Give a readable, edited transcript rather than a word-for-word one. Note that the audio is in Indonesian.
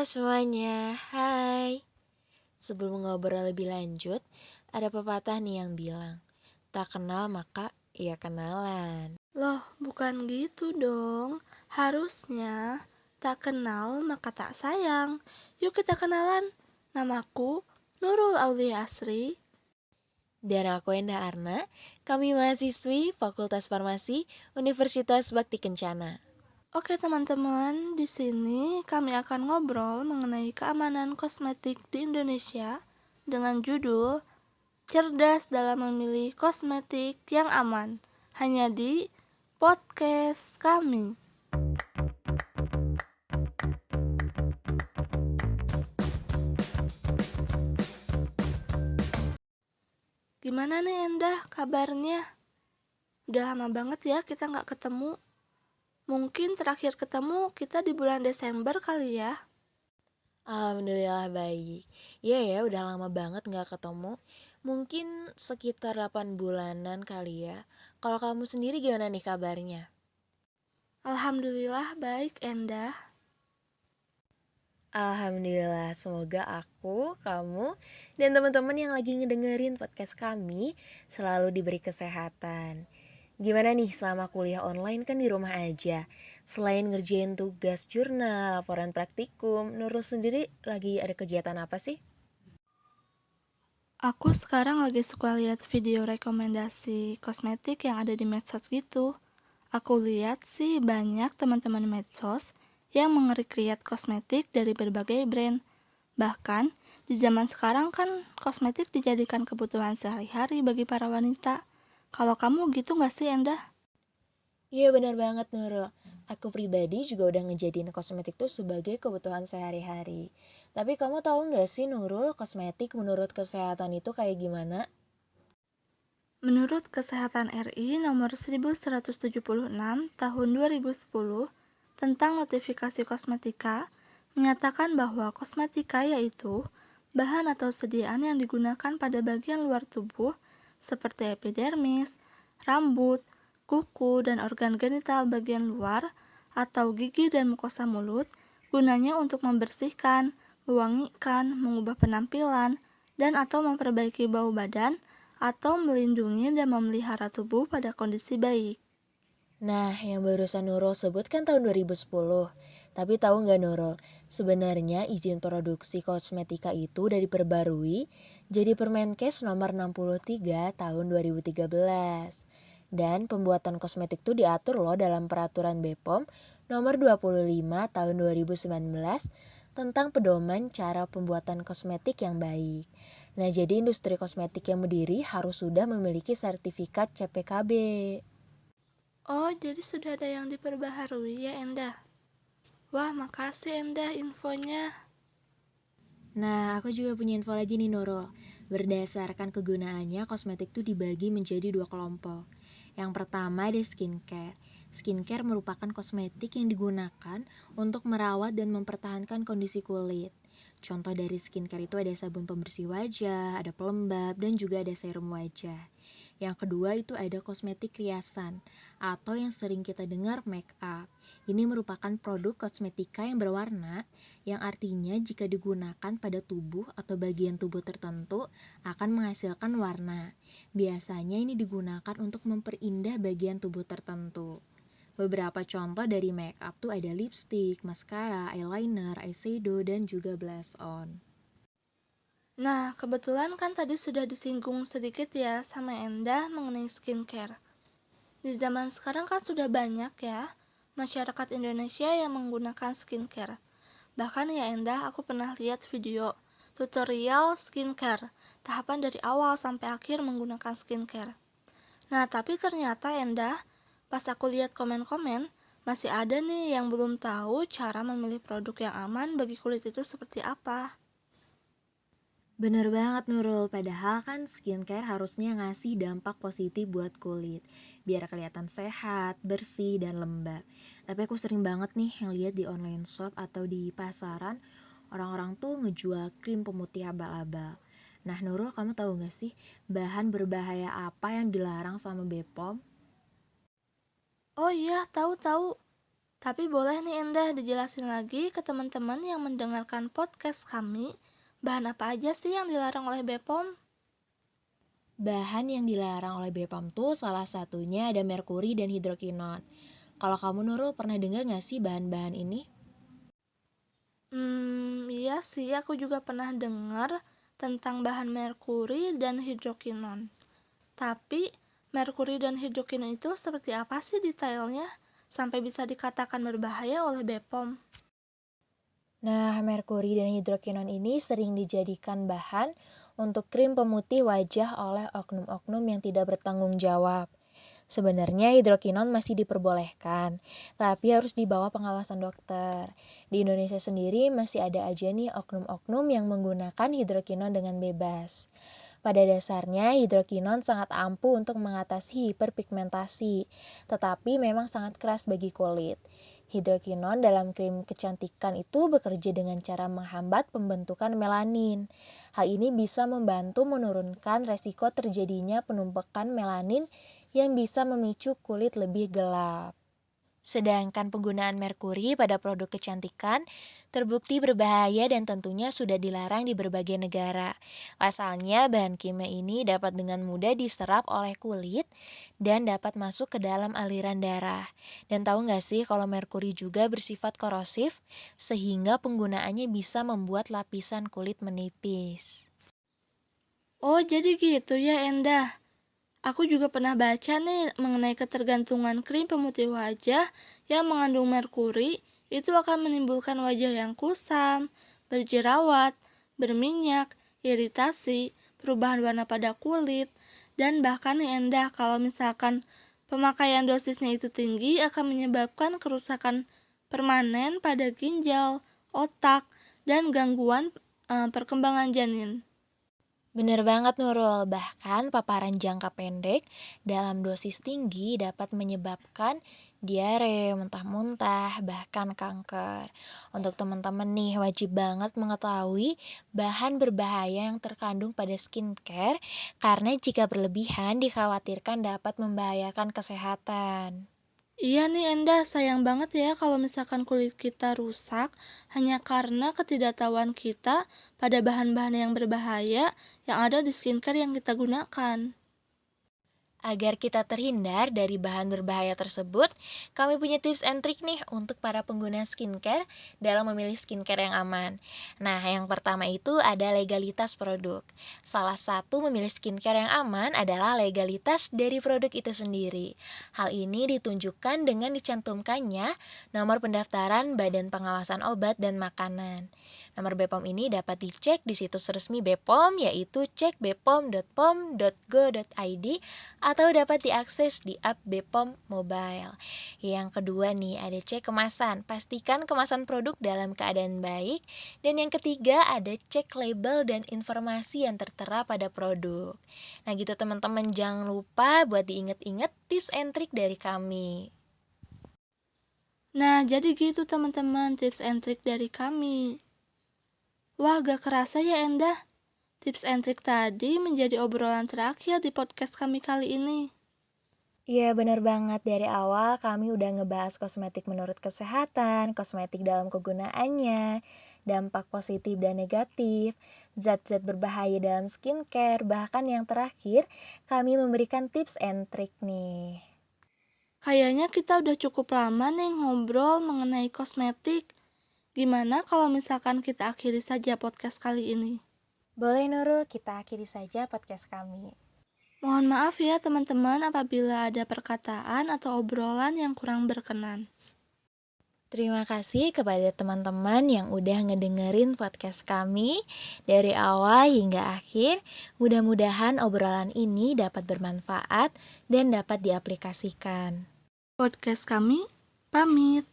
semuanya, hai. Sebelum ngobrol lebih lanjut, ada pepatah nih yang bilang, tak kenal maka ya kenalan. Loh, bukan gitu dong. Harusnya tak kenal maka tak sayang. Yuk kita kenalan. Namaku Nurul Aulia Asri. Dan aku Endah Arna, kami mahasiswi Fakultas Farmasi Universitas Bakti Kencana. Oke teman-teman, di sini kami akan ngobrol mengenai keamanan kosmetik di Indonesia dengan judul Cerdas dalam memilih kosmetik yang aman. Hanya di podcast kami. Gimana nih Endah kabarnya? Udah lama banget ya kita nggak ketemu. Mungkin terakhir ketemu kita di bulan Desember kali ya. Alhamdulillah baik. Iya ya, udah lama banget gak ketemu. Mungkin sekitar 8 bulanan kali ya. Kalau kamu sendiri gimana nih kabarnya? Alhamdulillah baik Endah. Alhamdulillah, semoga aku, kamu, dan teman-teman yang lagi ngedengerin podcast kami selalu diberi kesehatan. Gimana nih selama kuliah online kan di rumah aja? Selain ngerjain tugas jurnal, laporan praktikum, Nurul sendiri lagi ada kegiatan apa sih? Aku sekarang lagi suka lihat video rekomendasi kosmetik yang ada di medsos gitu. Aku lihat sih banyak teman-teman medsos yang menge-create kosmetik dari berbagai brand. Bahkan di zaman sekarang kan kosmetik dijadikan kebutuhan sehari-hari bagi para wanita. Kalau kamu gitu gak sih Endah? Iya benar banget Nurul. Aku pribadi juga udah ngejadiin kosmetik tuh sebagai kebutuhan sehari-hari. Tapi kamu tahu nggak sih Nurul, kosmetik menurut kesehatan itu kayak gimana? Menurut Kesehatan RI nomor 1176 tahun 2010 tentang notifikasi kosmetika, menyatakan bahwa kosmetika yaitu bahan atau sediaan yang digunakan pada bagian luar tubuh seperti epidermis, rambut, kuku, dan organ genital bagian luar atau gigi dan mukosa mulut, gunanya untuk membersihkan, mewangikan, mengubah penampilan, dan atau memperbaiki bau badan, atau melindungi dan memelihara tubuh pada kondisi baik. Nah, yang barusan Nurul sebut kan tahun 2010. Tapi tahu nggak Nurul, sebenarnya izin produksi kosmetika itu udah diperbarui jadi Permenkes nomor 63 tahun 2013. Dan pembuatan kosmetik itu diatur loh dalam peraturan BPOM nomor 25 tahun 2019 tentang pedoman cara pembuatan kosmetik yang baik. Nah, jadi industri kosmetik yang berdiri harus sudah memiliki sertifikat CPKB. Oh, jadi sudah ada yang diperbaharui ya Endah? Wah, makasih Endah infonya. Nah, aku juga punya info lagi nih Nurul. Berdasarkan kegunaannya, kosmetik itu dibagi menjadi dua kelompok. Yang pertama ada skincare. Skincare merupakan kosmetik yang digunakan untuk merawat dan mempertahankan kondisi kulit. Contoh dari skincare itu ada sabun pembersih wajah, ada pelembab, dan juga ada serum wajah. Yang kedua itu ada kosmetik riasan atau yang sering kita dengar make up. Ini merupakan produk kosmetika yang berwarna yang artinya jika digunakan pada tubuh atau bagian tubuh tertentu akan menghasilkan warna. Biasanya ini digunakan untuk memperindah bagian tubuh tertentu. Beberapa contoh dari make up tuh ada lipstick, maskara, eyeliner, eyeshadow, dan juga blush on. Nah, kebetulan kan tadi sudah disinggung sedikit ya sama Endah mengenai skincare. Di zaman sekarang kan sudah banyak ya masyarakat Indonesia yang menggunakan skincare. Bahkan ya Endah, aku pernah lihat video tutorial skincare, tahapan dari awal sampai akhir menggunakan skincare. Nah, tapi ternyata Endah, pas aku lihat komen-komen, masih ada nih yang belum tahu cara memilih produk yang aman bagi kulit itu seperti apa. Bener banget Nurul, padahal kan skincare harusnya ngasih dampak positif buat kulit, biar kelihatan sehat, bersih, dan lembab. Tapi aku sering banget nih yang lihat di online shop atau di pasaran, orang-orang tuh ngejual krim pemutih abal-abal. Nah Nurul, kamu tahu gak sih bahan berbahaya apa yang dilarang sama BPOM? Oh iya, tahu-tahu. Tapi boleh nih Endah dijelasin lagi ke teman-teman yang mendengarkan podcast kami, bahan apa aja sih yang dilarang oleh BPOM? Bahan yang dilarang oleh BPOM tuh salah satunya ada merkuri dan hidrokinon. Kalau kamu Nurul pernah dengar nggak sih bahan-bahan ini? Iya sih, aku juga pernah dengar tentang bahan merkuri dan hidrokinon. Tapi, merkuri dan hidrokinon itu seperti apa sih detailnya? Sampai bisa dikatakan berbahaya oleh BPOM. Nah, merkuri dan hidrokinon ini sering dijadikan bahan untuk krim pemutih wajah oleh oknum-oknum yang tidak bertanggung jawab. Sebenarnya hidrokinon masih diperbolehkan, tapi harus di bawah pengawasan dokter. Di Indonesia sendiri masih ada aja nih oknum-oknum yang menggunakan hidrokinon dengan bebas. Pada dasarnya, hidrokinon sangat ampuh untuk mengatasi hiperpigmentasi, tetapi memang sangat keras bagi kulit. Hidrokinon dalam krim kecantikan itu bekerja dengan cara menghambat pembentukan melanin. Hal ini bisa membantu menurunkan resiko terjadinya penumpukan melanin yang bisa memicu kulit lebih gelap. Sedangkan penggunaan merkuri pada produk kecantikan terbukti berbahaya dan tentunya sudah dilarang di berbagai negara. Pasalnya, bahan kimia ini dapat dengan mudah diserap oleh kulit dan dapat masuk ke dalam aliran darah. Dan tahu nggak sih kalau merkuri juga bersifat korosif, sehingga penggunaannya bisa membuat lapisan kulit menipis. Oh, jadi gitu ya Endah. Aku juga pernah baca nih mengenai ketergantungan krim pemutih wajah yang mengandung merkuri itu akan menimbulkan wajah yang kusam, berjerawat, berminyak, iritasi, perubahan warna pada kulit, dan bahkan nih Endah kalau misalkan pemakaian dosisnya itu tinggi akan menyebabkan kerusakan permanen pada ginjal, otak, dan gangguan perkembangan janin. Benar banget Nurul, bahkan paparan jangka pendek dalam dosis tinggi dapat menyebabkan diare, muntah-muntah, bahkan kanker. Untuk teman-teman nih, wajib banget mengetahui bahan berbahaya yang terkandung pada skincare karena jika berlebihan dikhawatirkan dapat membahayakan kesehatan. Iya nih Endah, sayang banget ya kalau misalkan kulit kita rusak hanya karena ketidaktahuan kita pada bahan-bahan yang berbahaya yang ada di skincare yang kita gunakan. Agar kita terhindar dari bahan berbahaya tersebut, kami punya tips and trick nih untuk para pengguna skincare dalam memilih skincare yang aman. Nah, yang pertama itu ada legalitas produk. Salah satu memilih skincare yang aman adalah legalitas dari produk itu sendiri. Hal ini ditunjukkan dengan dicantumkannya nomor pendaftaran Badan Pengawasan Obat dan Makanan. Nomor BPOM ini dapat dicek di situs resmi BPOM yaitu cekbepom.pom.go.id atau dapat diakses di app BPOM Mobile. Yang kedua nih, ada cek kemasan. Pastikan kemasan produk dalam keadaan baik. Dan yang ketiga, ada cek label dan informasi yang tertera pada produk. Nah gitu teman-teman, jangan lupa buat diingat-ingat tips and trick dari kami. Nah, jadi gitu teman-teman tips and trick dari kami. Wah, gak kerasa ya Endah. Tips and trick tadi menjadi obrolan terakhir di podcast kami kali ini. Iya benar banget, dari awal kami udah ngebahas kosmetik menurut kesehatan, kosmetik dalam kegunaannya, dampak positif dan negatif, zat-zat berbahaya dalam skincare, bahkan yang terakhir kami memberikan tips and trick nih. Kayaknya kita udah cukup lama nih ngobrol mengenai kosmetik. Gimana kalau misalkan kita akhiri saja podcast kali ini? Boleh Nurul, kita akhiri saja podcast kami. Mohon maaf ya teman-teman apabila ada perkataan atau obrolan yang kurang berkenan. Terima kasih kepada teman-teman yang udah ngedengerin podcast kami dari awal hingga akhir. Mudah-mudahan obrolan ini dapat bermanfaat dan dapat diaplikasikan. Podcast kami pamit.